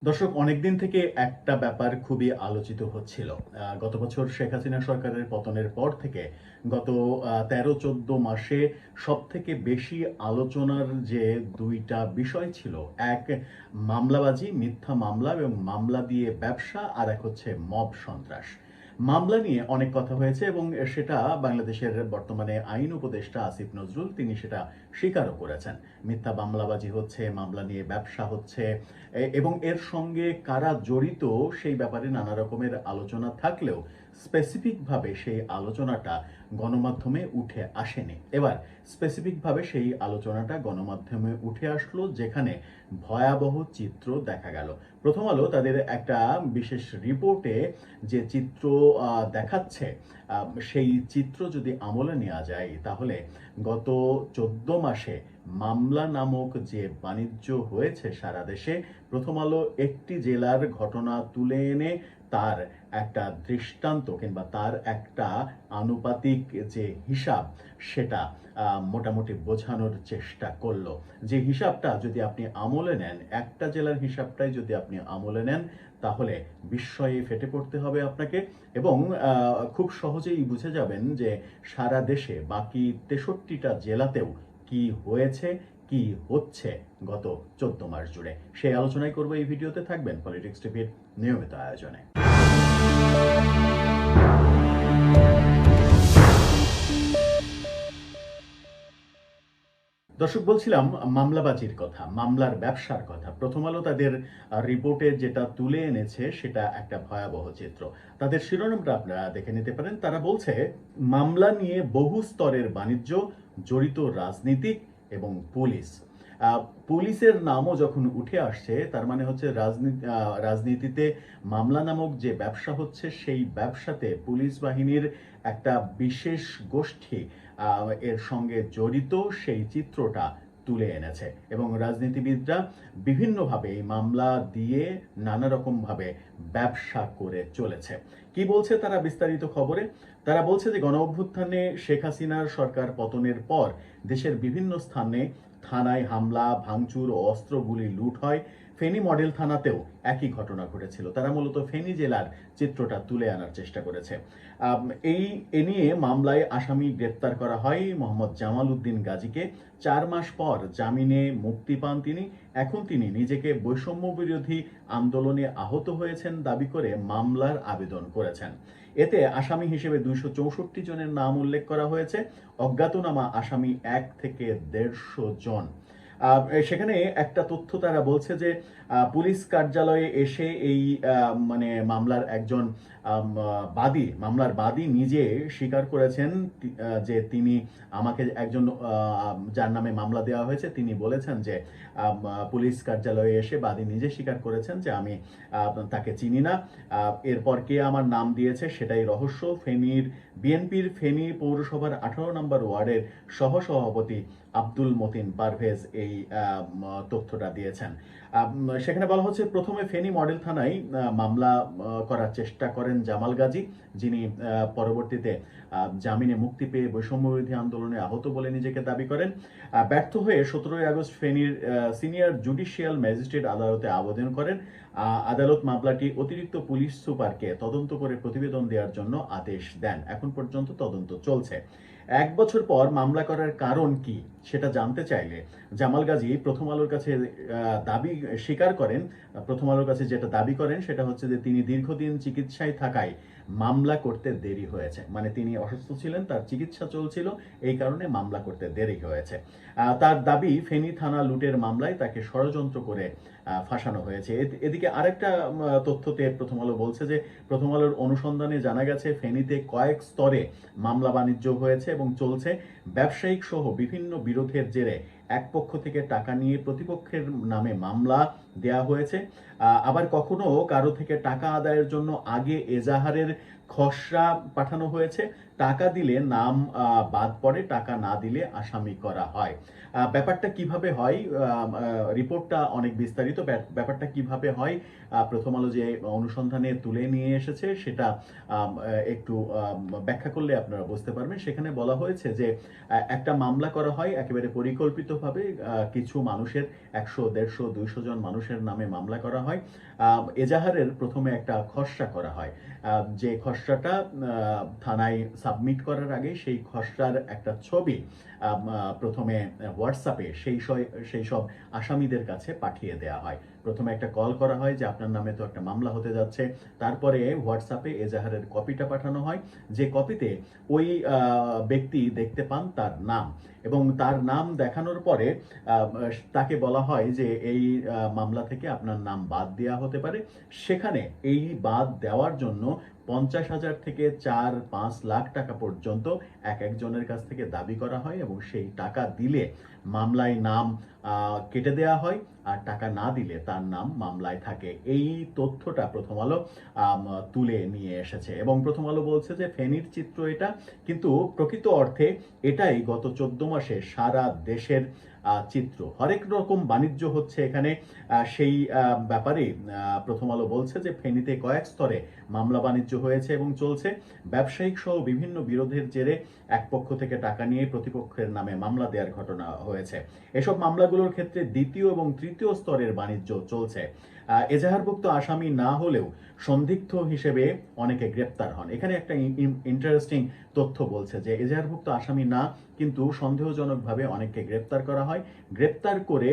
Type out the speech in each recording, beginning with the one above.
দর্শক অনেকদিন থেকে একটা ব্যাপার খুবই আলোচিত হচ্ছিল। গত বছর শেখ হাসিনা সরকারের পতনের পর থেকে গত ১৩-১৪ মাসে সবথেকে বেশি আলোচনার যে ২ টা বিষয় ছিল, এক মামলাবাজি, মিথ্যা মামলা এবং মামলা দিয়ে ব্যবসা, আর এক হচ্ছে মব সন্ত্রাস। মামলা নিয়ে অনেক কথা হয়েছে এবং সেটা বাংলাদেশের বর্তমানে আইন উপদেষ্টা আসিফ নজরুল তিনি সেটা স্বীকারও করেছেন। মিথ্যা মামলাবাজি হচ্ছে, মামলা নিয়ে ব্যবসা হচ্ছে এবং এর সঙ্গে কারা জড়িত সেই ব্যাপারে নানা রকমের আলোচনা থাকলেও স্পেসিফিকভাবে সেই আলোচনাটা গণমাধ্যমে উঠে আসেনি। এবার স্পেসিফিকভাবে সেই আলোচনাটা গণমাধ্যমে উঠে আসলো, যেখানে ভয়াবহ চিত্র দেখা গেল। প্রথম আলো তাদের একটা বিশেষ রিপোর্টে যে চিত্র দেখাচ্ছে, সেই চিত্র যদি আমলে নেওয়া যায় তাহলে গত ১৪ মাসে মামলা নামক যে বাণিজ্য হয়েছে সারা দেশে, প্রথম আলো একটি জেলার ঘটনা তুলে এনে তার একটা দৃষ্টান্ত কিংবা তার একটা আনুপাতিক যে হিসাব সেটা মোটামুটি বোঝানোর চেষ্টা করলো। যে হিসাবটা যদি আপনি আমলে নেন, একটা জেলার হিসাবটাই যদি আপনি আমলে নেন, তাহলে বিস্ময়ে ফেটে পড়তে হবে আপনাকে এবং খুব সহজেই বুঝে যাবেন যে সারা দেশে বাকি ৬৩টা জেলাতেও কি হয়েছে, কি হচ্ছে গত ১৪ মাস জুড়ে। সেই আলোচনাই করব এই ভিডিওতে, থাকবেন পলিটিক্স টিভির নিয়মিত আয়োজনে। দর্শক বলছিলাম মামলাবাজির কথা, মামলার ব্যবসার কথা। প্রথম আলো তাদের রিপোর্টে যেটা তুলে এনেছে সেটা একটা ভয়াবহ চিত্র। তাদের শিরোনামটা আপনারা দেখে নিতে পারেন। তারা বলছে মামলা নিয়ে বহু স্তরের বাণিজ্য, জড়িত রাজনীতিক এবং পুলিশ। আহ, পুলিশের নামও যখন উঠে আসছে, তার মানে হচ্ছে রাজনীতিতে মামলা নামক যে ব্যবসা হচ্ছে সেই ব্যবসাতে পুলিশ বাহিনীর একটা বিশেষ গোষ্ঠী এর সঙ্গে জড়িত, সেই চিত্রটা তুলে এনেছে এবং রাজনীতিবিদরা বিভিন্নভাবে এই মামলা দিয়ে নানা রকমভাবে ব্যবসা করে চলেছে। কি বলছে তারা বিস্তারিত খবরে? তারা বলছে যে গণ অভ্যুত্থানে শেখ হাসিনার সরকার পতনের পর দেশের বিভিন্ন স্থানে থানায় হামলা, ভাঙচুর ও অস্ত্রগুলি লুট হয়। ফেনী মডেল থানাতেও একই ঘটনা ঘটেছিল। তারা মূলত ফেনী জেলার চিত্রটা তুলে আনার চেষ্টা করেছে। এই এ নিয়ে মামলায় আসামি গ্রেপ্তার করা হয় মোহাম্মদ জামাল উদ্দিন গাজীকে। ৪ মাস পর জামিনে মুক্তি পান তিনি। এখন তিনি নিজেকে বৈষম্য বিরোধী আন্দোলনে আহত হয়েছেন দাবি করে মামলার আবেদন করেছেন। এতে আসামি হিসেবে ২৬৪ জনের নাম উল্লেখ করা হয়েছে। অজ্ঞাতনামা আসামি ১ থেকে ১৫০ জন। সেখানে একটা তথ্য তারা বলছে যে পুলিশ কার্যালয়ে এসে এই মানে মামলার একজন মামলার বাদী নিজে স্বীকার করেছেন যে তিনি আমাকে একজন যার নামে মামলা দেওয়া হয়েছে তিনি বলেছেন যে পুলিশ কার্যালয়ে এসে বাদী নিজে স্বীকার করেছেন যে আমি তাকে চিনি না। এরপর কে আমার নাম দিয়েছে সেটাই রহস্য। বিএনপির ফেনী পৌরসভার ১৮ নম্বর ওয়ার্ডের সহসভাপতি আব্দুল মতিন পারভেজ এই তথ্যটা দিয়েছেন। সেখানে বলা হচ্ছে প্রথমে ফেনী মডেল থানায় মামলা করার চেষ্টা করেন জামাল গাজী, যিনি পরবর্তীতে জামিনে মুক্তি পেয়ে বৈষম্যবিরোধী আন্দোলনে আহত বলে নিজেকে দাবি করেন। ব্যর্থ হয়ে ১৭ই আগস্ট ফেনীর সিনিয়র জুডিশিয়াল ম্যাজিস্ট্রেট আদালতে আবেদন করেন। আদালত মামলাটি অতিরিক্ত পুলিশ সুপারকে তদন্ত করে প্রতিবেদন দেওয়ার জন্য আদেশ দেন। এখন পর্যন্ত তদন্ত চলছে। ১ বছর পর মামলা করার কারণ কি সেটা জানতে চাইলে জামাল গাজী প্রথম আলোর কাছে দাবি স্বীকার করেন। প্রথম আলোর কাছে যেটা দাবি করেন সেটা হচ্ছে যে তিনি দীর্ঘদিন চিকিৎসায় থাকায় মামলা করতে দেরি হয়েছে। মানে তিনি অসুস্থ ছিলেন, তার চিকিৎসা চলছিল, এই কারণে মামলা করতে দেরি হয়েছে। তার দাবি ফেনী থানা লুটের মামলায় তাকে ষড়যন্ত্র করে ফাঁসানো হয়েছে। এদিকে আরেকটা তথ্যতে প্রথম আলো বলছে যে প্রথম আলোর অনুসন্ধানে জানা গেছে ফেনীতে কয়েক স্তরে মামলা বাণিজ্য হয়েছে এবং চলছে। ব্যবসায়িক সহ বিভিন্ন বিরোধের জেরে এক পক্ষ থেকে টাকা নিয়ে প্রতিপক্ষের নামে মামলা দেয়া হয়েছে। আবার কখনো কারো থেকে টাকা আদায়ের জন্য আগে এজাহারের খসড়া পাঠানো হয়েছে। টাকা দিলে নাম বাদ পড়ে, টাকা না দিলে আসামি করা হয়। ব্যাপারটা কিভাবে হয়? রিপোর্টটা অনেক বিস্তারিত। ব্যাপারটা কিভাবে হয় প্রথম আলো যে অনুসন্ধানে তুলে নিয়ে এসেছে সেটা একটু ব্যাখ্যা করলে আপনারা বুঝতে পারবেন। সেখানে বলা হয়েছে যে একটা মামলা করা হয় একেবারে পরিকল্পিত অবৈধভাবে কিছু মানুষের 100, 150, 200 জন মানুষের নামে মামলা করা হয়। এজাহারের প্রথমে একটা খসড়া করা হয়। যে খসড়াটা থানায় সাবমিট করার আগে সেই খসড়ার একটা ছবি প্রথমে হোয়াটসঅ্যাপে সেই সব আসামিদের কাছে পাঠিয়ে দেওয়া হয়। প্রথমে একটা কল করা হয় যে আপনার নামে তো একটা মামলা হতে যাচ্ছে। তারপরে হোয়াটসঅ্যাপে এজাহারের কপিটা পাঠানো হয়, যে কপিতে ওই ব্যক্তি দেখতে পান তার নাম, এবং তার নাম দেখানোর পরে তাকে বলা হয় যে এই মামলা থেকে আপনার নাম বাদ দেওয়া হতে পারে। সেখানে এই বাদ দেওয়ার জন্য 50,000 থেকে 4-5 লাখ টাকা পর্যন্ত একজনের কাছ থেকে দাবি করা হয়, এবং সেই টাকা দিলে মামলায় নাম কেটে দেওয়া হয়, আর টাকা না দিলে তার নাম মামলায় থাকে। এই তথ্যটা প্রথম আলো তুলে নিয়ে এসেছে, এবং প্রথম আলো বলছে যে ফেনীর চিত্র এটা, কিন্তু প্রকৃত অর্থে এটাই গত 14 মাসে সারা দেশের চিত্র। হরেক রকম বাণিজ্য হচ্ছে এখানে। সেই ব্যাপারে প্রথম আলো বলছে যে ফেনীতে কয়েক স্তরে মামলা বাণিজ্য হয়েছে এবং চলছে। ব্যবসায়িক সহ বিভিন্ন বিরোধের জেরে এক পক্ষ থেকে টাকা নিয়ে প্রতিপক্ষের নামে মামলা দেওয়ার ঘটনা হয়েছে। এসব মামলাগুলোর ক্ষেত্রে দ্বিতীয় এবং তৃতীয় স্তরের বাণিজ্য চলছে। এজাহারভুক্ত আসামি না হলেও সন্দিগ্ধ হিসেবে অনেকে গ্রেপ্তার হন। এখানে একটা ইন্টারেস্টিং তথ্য বলছে যে এজাহারভুক্ত আসামি না, কিন্তু সন্দেহজনকভাবে অনেককে গ্রেপ্তার করা হয়। গ্রেপ্তার করে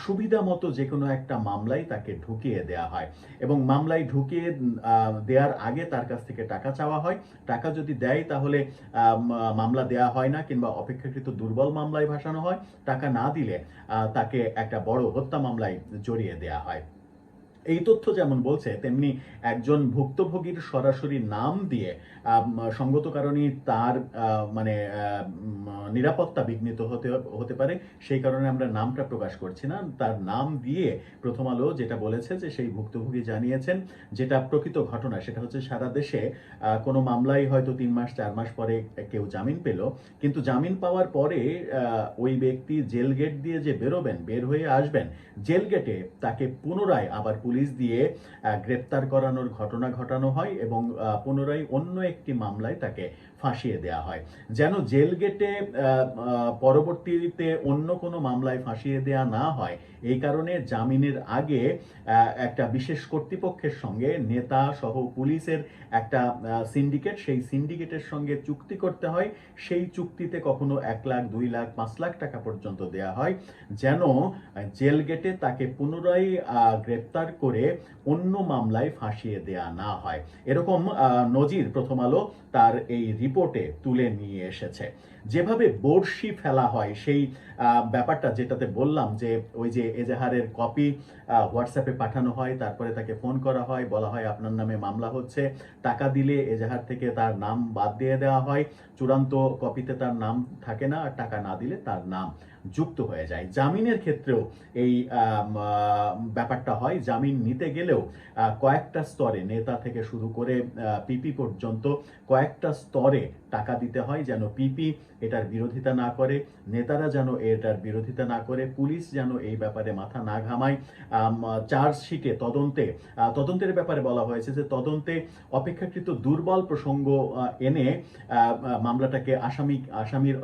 সুবিধা মতো যে কোনো একটা মামলায় তাকে ঢুকিয়ে দেওয়া হয়, এবং মামলায় ঢুকিয়ে দেওয়ার আগে তার কাছ থেকে টাকা চাওয়া হয়। টাকা যদি দেয় তাহলে মামলা দেওয়া হয় না, কিংবা অপেক্ষাকৃত দুর্বল মামলায় ভাসানো হয়। টাকা না দিলে তাকে একটা বড় হত্যা মামলায় জড়িয়ে দেওয়া হয়। এই তথ্য যেমন বলছে, তেমনি একজন ভুক্তভোগীর সরাসরি নাম দিয়ে সঙ্গত কারণে তার মানে নিরাপত্তা বিঘ্নিত হতে পারে, সেই কারণে আমরা নামটা প্রকাশ করছি না। তার নাম দিয়ে প্রথম আলো যেটা বলেছে যে সেই ভুক্তভোগী জানিয়েছেন, যেটা প্রকৃত ঘটনা সেটা হচ্ছে সারা দেশে কোনো মামলায় হয়তো 3 মাস 4 মাস পরে কেউ জামিন পেল, কিন্তু জামিন পাওয়ার পরে ওই ব্যক্তি জেল গেট দিয়ে যে বের হয়ে আসবেন, জেল গেটে তাকে পুনরায় আবার পুলিশ দিয়ে গ্রেপ্তার করানোর ঘটনা ঘটানো হয়, এবং পুনরায় অন্য একটি মামলায় তাকে ফাঁসিয়ে দেওয়া হয়। যেন জেল গেটে পরবর্তীতে অন্য কোনো মামলায় ফাঁসিয়ে দেওয়া না হয়, এই কারণে জামিনের আগে একটা বিশেষ কর্তৃপক্ষের সঙ্গে নেতা সহ পুলিশের একটা সিন্ডিকেট, সেই সিন্ডিকেটের সঙ্গে চুক্তি করতে হয়। সেই চুক্তিতে কখনো 1 লাখ, 2 লাখ, 5 লাখ টাকা পর্যন্ত দেওয়া হয়, যেন জেল গেটে তাকে পুনরায় গ্রেপ্তার করে অন্য মামলায় ফাঁসিয়ে দেয়া না হয়। এরকম নজির প্রথম আলো তার এই রিপোর্টে তুলে নিয়ে এসেছে। যেভাবে বড়শি ফেলা হয় সেই ব্যাপারটা, যেটাতে বললাম যে ওই যে এজাহারের কপি হোয়াটসঅ্যাপে পাঠানো হয়, তারপরে তাকে ফোন করা হয়, বলা হয় আপনার নামে মামলা হচ্ছে, টাকা দিলে এজাহার থেকে তার নাম বাদ দিয়ে দেওয়া হয়, চূড়ান্ত কপিতে তার নাম থাকে না, আর টাকা না দিলে তার নাম যুক্ত হয়ে যায়। জামিনের ক্ষেত্রেও এই ব্যাপারটা হয়। জামিন নিতে গেলেও কয়েকটা স্তরে, নেতা থেকে শুরু করে পিপি পর্যন্ত কয়েকটা স্তরে টাকা দিতে হয়, যেন পিপি এটার বিরোধিতা না করে, নেতারা যেন এটার বিরোধিতা না করে, পুলিশ যেন এই ব্যাপারে মাথা না ঘামায়। চার্জশিটে তদন্তের ব্যাপারে বলা হয়েছে যে তদন্তে অপেক্ষাকৃত দুর্বল প্রসঙ্গ এনে মামলাটাকে আসামির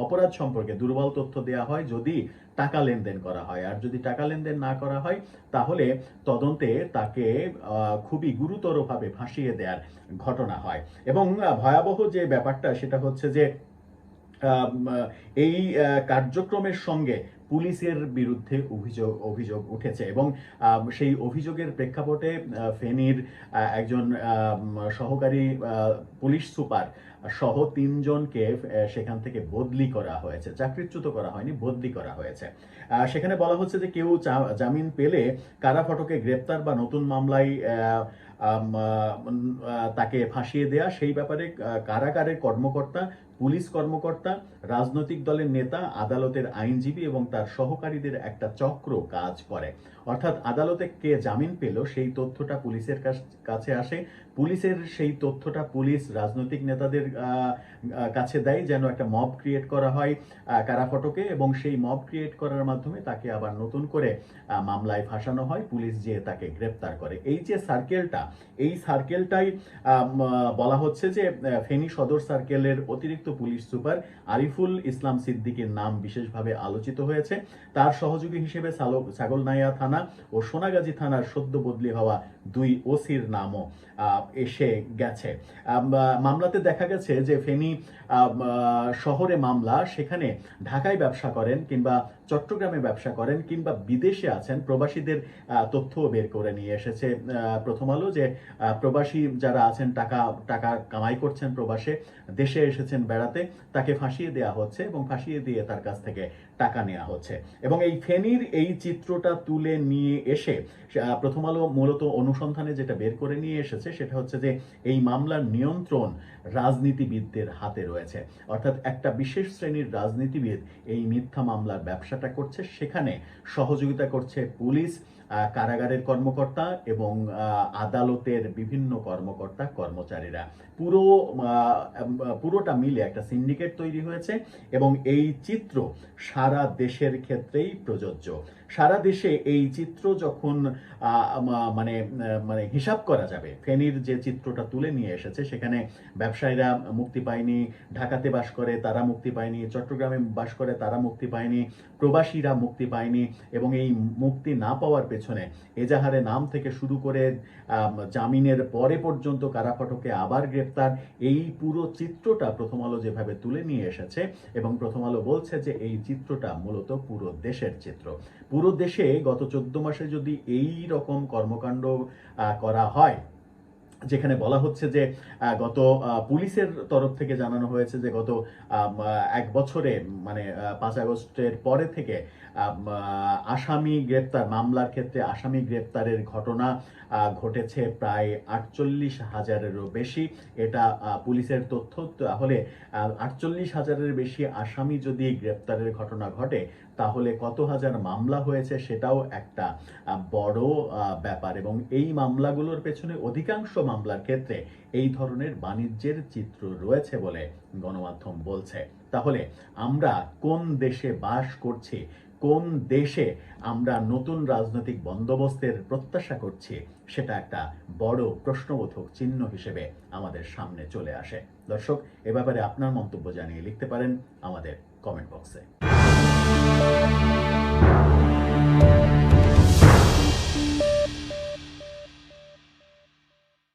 অপরাধ সম্পর্কে দুর্বল তথ্য দেওয়া হয় যদি টাকা লেনদেন করা হয়, আর যদি টাকা লেনদেন না করা হয় তাহলে তদন্তে তাকে খুবই গুরুতরভাবে ফাঁসিয়ে দেওয়ার ঘটনা হয়। এবং ভয়াবহ যে ব্যাপারটা সেটা হচ্ছে যে এই কার্যক্রমের সঙ্গে পুলিশের বিরুদ্ধে অভিযোগ উঠেছে, এবং সেই অভিযোগের প্রেক্ষাপটে ফেনীর একজন সহকারী পুলিশ সুপার সহ 3 জনকে সেখান থেকে বদলি করা হয়েছে, চাকরিচ্যুত করা হয়নি, বদলি করা হয়েছে। সেখানে বলা হচ্ছে যে কেউ জামিন পেলে কারা ফটকে গ্রেপ্তার বা নতুন মামলায় তাকে ফাঁসিয়ে দেয়া, সেই ব্যাপারে কারাগারের কর্মকর্তা, পুলিশ কর্মকর্তা, রাজনৈতিক দলের নেতা, আদালতের আইনজীবী এবং তার সহকারীদের একটা চক্র কাজ করে। অর্থাৎ আদালতে কে জামিন পেল সেই তথ্যটা পুলিশের কাছে আসে, পুলিশের সেই তথ্যটা পুলিশ রাজনৈতিক নেতাদের কাছে দেয়, যেন একটা মব ক্রিয়েট করা হয় কারাফটকে, এবং সেই মব ক্রিয়েট করার মাধ্যমে তাকে আবার নতুন করে মামলায় ফাঁসানো হয়, পুলিশ যেয়ে তাকে গ্রেপ্তার করে। এই যে সার্কেলটাই বলা হচ্ছে যে ফেনী সদর সার্কেলের অতিরিক্ত অতিরিক্ত পুলিশ সুপার আরিফুল ইসলাম সিদ্দিকীর নাম বিশেষভাবে আলোচিত হয়েছে। তার সহযোগী হিসেবে ছাগলনাইয়া থানা ও সোনাগাজী থানার সদ্য বদলি হওয়া 2 ওসির নামও এসে গেছে। মামলাতে দেখা গেছে যে ফেনী শহরে মামলা, সেখানে ঢাকায় ব্যবসা করেন কিংবা চট্টগ্রামে ব্যবসা করেন কিংবা বিদেশে আছেন প্রবাসীদের তথ্যও বের করে নিয়ে এসেছে প্রথম আলো, যে প্রবাসী যারা আছেন টাকা কামাই করছেন প্রবাসে, দেশে এসেছেন বেড়াতে, তাকে ফাঁসিয়ে দেওয়া হচ্ছে এবং ফাঁসিয়ে দিয়ে তার কাছ থেকে টাকা নেওয়া হচ্ছে। এবং এই ফেনীর এই চিত্রটা তুলে নিয়ে এসে প্রথম আলো মূলত অনুসন্ধানে যেটা বের করে নিয়ে এসেছে সেটা হচ্ছে যে এই মামলার নিয়ন্ত্রণ রাজনীতিবিদদের হাতে রয়েছে। অর্থাৎ একটা বিশেষ শ্রেণীর রাজনীতিবিদ এই মিথ্যা মামলার ব্যবসাটা করছে, সেখানে সহযোগিতা করছে পুলিশ, কারাগারের কর্মকর্তা এবং আদালতের বিভিন্ন কর্মকর্তা কর্মচারীরা। পুরোটা মিলে একটা সিন্ডিকেট তৈরি হয়েছে এবং এই চিত্র সারা দেশের ক্ষেত্রেই প্রযোজ্য। সারা দেশে এই চিত্র যখন মানে মানে হিসাব করা যাবে, ফেনীর যে চিত্রটা তুলে নিয়ে এসেছে সেখানে ব্যবসায়ীরা মুক্তি পায়নি, ঢাকাতে বাস করে তারা মুক্তি পায়নি, চট্টগ্রামে বাস করে তারা মুক্তি পায়নি, প্রবাসীরা মুক্তি পায়নি, এবং এই মুক্তি না পাওয়ার পেছনে এজাহারে নাম থেকে শুরু করে জামিনের পরে পর্যন্ত কারাফটকে আবার গ্রেপ্তার, এই পুরো চিত্রটা প্রথম আলো যেভাবে তুলে নিয়ে এসেছে, এবং প্রথম আলো বলছে যে এই চিত্রটা মূলত পুরো দেশের চিত্র। পুরো দেশে গত 14 মাসে যদি এই রকম কর্মকাণ্ড করা হয়, যেখানে বলা হচ্ছে যে গত পুলিশের তরফ থেকে জানানো হয়েছে যে গত 1 বছরে মানে 5 আগস্টের পরে থেকে আসামি গ্রেপ্তার, মামলার ক্ষেত্রে আসামি গ্রেপ্তারের ঘটনা ঘটেছে প্রায় 48,000-এরও বেশি। এটা পুলিশের তথ্য। তাহলে 48,000-এর বেশি আসামি যদি গ্রেপ্তারের ঘটনা ঘটে, তাহলে কত হাজার মামলা হয়েছে সেটাও একটা বড় ব্যাপার। এবং এই মামলাগুলোর পেছনে অধিকাংশ মামলার ক্ষেত্রে এই ধরনের বাণিজ্যের চিত্র রয়েছে বলে গণমাধ্যম বলছে। তাহলে আমরা কোন দেশে বাস করছি, কোন দেশে আমরা নতুন রাজনৈতিক বন্দোবস্তের প্রত্যাশা করছি, সেটা একটা বড় প্রশ্নবোধক চিহ্ন হিসেবে আমাদের সামনে চলে আসে। দর্শক, এ ব্যাপারে আপনার মন্তব্য জানিয়ে লিখতে পারেন আমাদের কমেন্ট বক্সে।